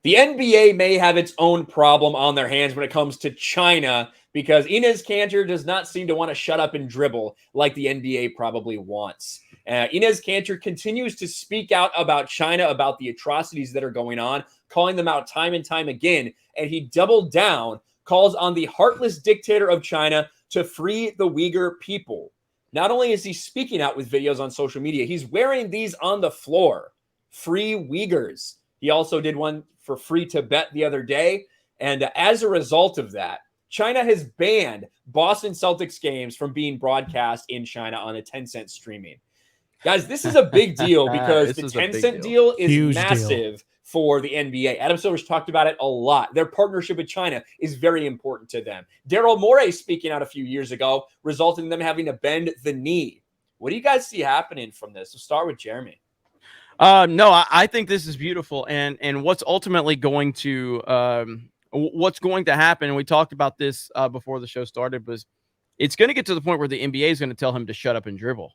The NBA may have its own problem on their hands when it comes to China because Enes Kanter does not seem to want to shut up and dribble like the NBA probably wants. Enes Kanter continues to speak out about China, about the atrocities that are going on, calling them out time and time again. And he doubled down, calls on the heartless dictator of China to free the Uyghur people. Not only is he speaking out with videos on social media, he's wearing these on the floor. Free Uyghurs. He also did one for Free Tibet the other day. And as a result of that, China has banned Boston Celtics games from being broadcast in China on a Tencent streaming. Guys, this is a big deal because the Tencent deal is Huge massive deal for the NBA. Adam Silver's talked about it a lot. Their partnership with China is very important to them. Daryl Morey speaking out a few years ago resulted in them having to bend the knee. What do you guys see happening from this? We'll start with Jeremy. No, I think this is beautiful, and what's ultimately going to happen. And we talked about this before the show started. Was it's going to get to the point where the NBA is going to tell him to shut up and dribble,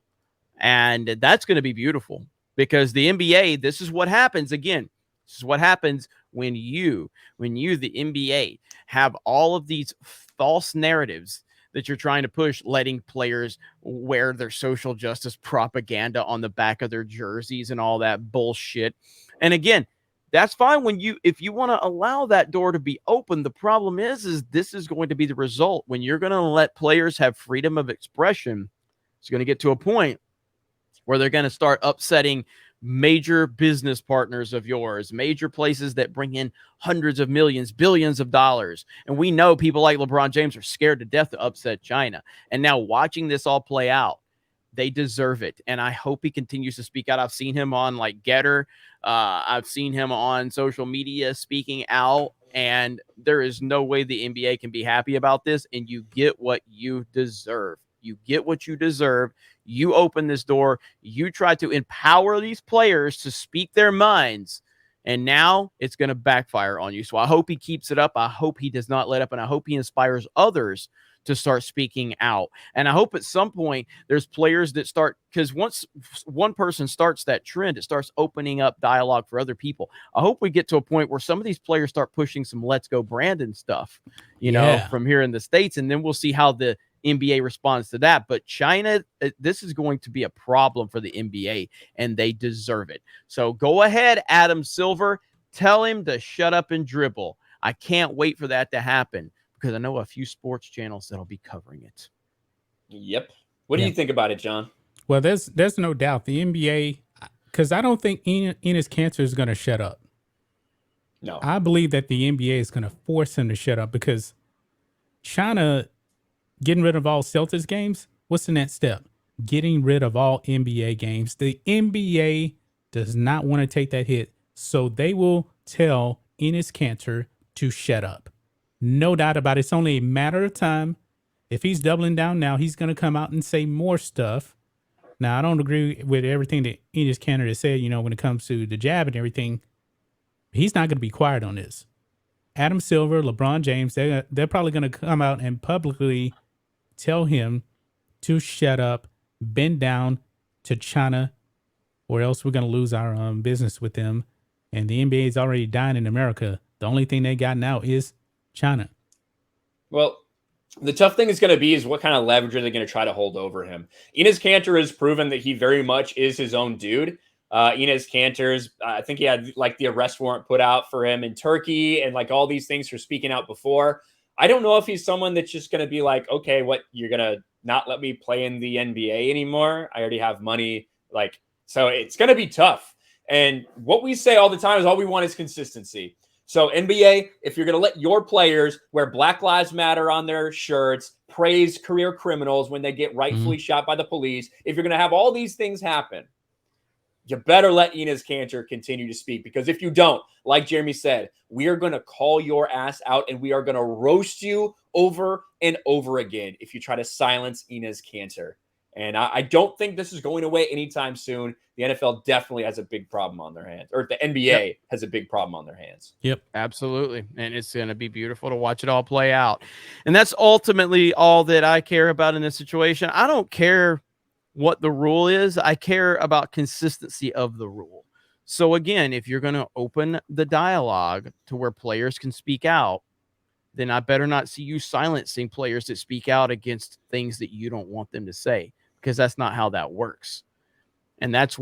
and that's going to be beautiful because the NBA. This is what happens again. This is what happens when you, the NBA, have all of these false narratives that you're trying to push, letting players wear their social justice propaganda on the back of their jerseys and all that bullshit. And again, that's fine if you want to allow that door to be open. The problem is this is going to be the result when you're going to let players have freedom of expression. It's going to get to a point where they're going to start upsetting major business partners of yours, major places that bring in hundreds of millions, billions of dollars. And we know people like LeBron James are scared to death to upset China. And now watching this all play out, they deserve it. And I hope he continues to speak out. I've seen him on like Getter. I've seen him on social media speaking out. And there is no way the NBA can be happy about this. And you get what you deserve. You get what you deserve. You open this door. You try to empower these players to speak their minds. And now it's going to backfire on you. So I hope he keeps it up. I hope he does not let up. And I hope he inspires others to start speaking out. And I hope at some point there's players that start, because once one person starts that trend, it starts opening up dialogue for other people. I hope we get to a point where some of these players start pushing some Let's Go Brandon stuff, you know, from here in the States. And then we'll see how the NBA responds to that. But China, this is going to be a problem for the NBA, and they deserve it. So go ahead, Adam Silver. Tell him to shut up and dribble. I can't wait for that to happen because I know a few sports channels that'll be covering it. Yep. What do you think about it, John? Well, there's no doubt the NBA, because I don't think Enes Kanter is going to shut up. No. I believe that the NBA is going to force him to shut up because China getting rid of all Celtics games, what's the next step? Getting rid of all NBA games. The NBA does not want to take that hit, so they will tell Enes Kanter to shut up. No doubt about it. It's only a matter of time. If he's doubling down now, he's going to come out and say more stuff. Now, I don't agree with everything that Enes Kanter has said, you know, when it comes to the jab and everything. He's not going to be quiet on this. Adam Silver, LeBron James, they're probably going to come out and publicly tell him to shut up, bend down to China, or else we're going to lose our business with them. And the NBA is already dying in America. The only thing they got now is China. Well, the tough thing is going to be is what kind of leverage are they going to try to hold over him? Enes Kanter has proven that he very much is his own dude. Enes Kanter's, I think he had like the arrest warrant put out for him in Turkey and like all these things for speaking out before. I don't know if he's someone that's just going to be like, okay, what, you're going to not let me play in the NBA anymore? I already have money. Like, so it's going to be tough. And what we say all the time is all we want is consistency. So NBA, if you're going to let your players wear Black Lives Matter on their shirts, praise career criminals when they get rightfully shot by the police, if you're going to have all these things happen, you better let Enes Kanter continue to speak, because if you don't, like Jeremy said, we are going to call your ass out and we are going to roast you over and over again if you try to silence Enes Kanter. And I don't think this is going away anytime soon. The NFL definitely has a big problem on their hands, or the NBA has a big problem on their hands. Yep, absolutely. And it's going to be beautiful to watch it all play out. And that's ultimately all that I care about in this situation. I don't care what the rule is. I care about consistency of the rule. So again, if you're going to open the dialogue to where players can speak out, then I better not see you silencing players that speak out against things that you don't want them to say, because that's not how that works. And that's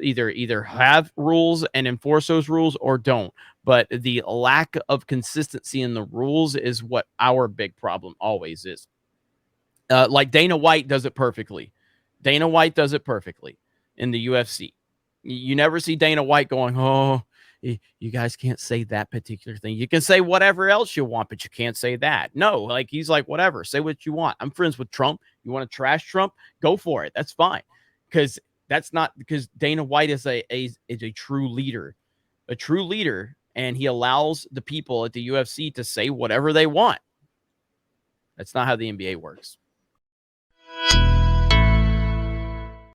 either have rules and enforce those rules or don't. But the lack of consistency in the rules is what our big problem always is. Like Dana White does it perfectly. Dana White does it perfectly in the UFC. You never see Dana White going, oh, you guys can't say that particular thing. You can say whatever else you want, but you can't say that. No, like he's like, whatever, say what you want. I'm friends with Trump. You want to trash Trump? Go for it. That's fine. Because Dana White is a true leader, and he allows the people at the UFC to say whatever they want. That's not how the NBA works.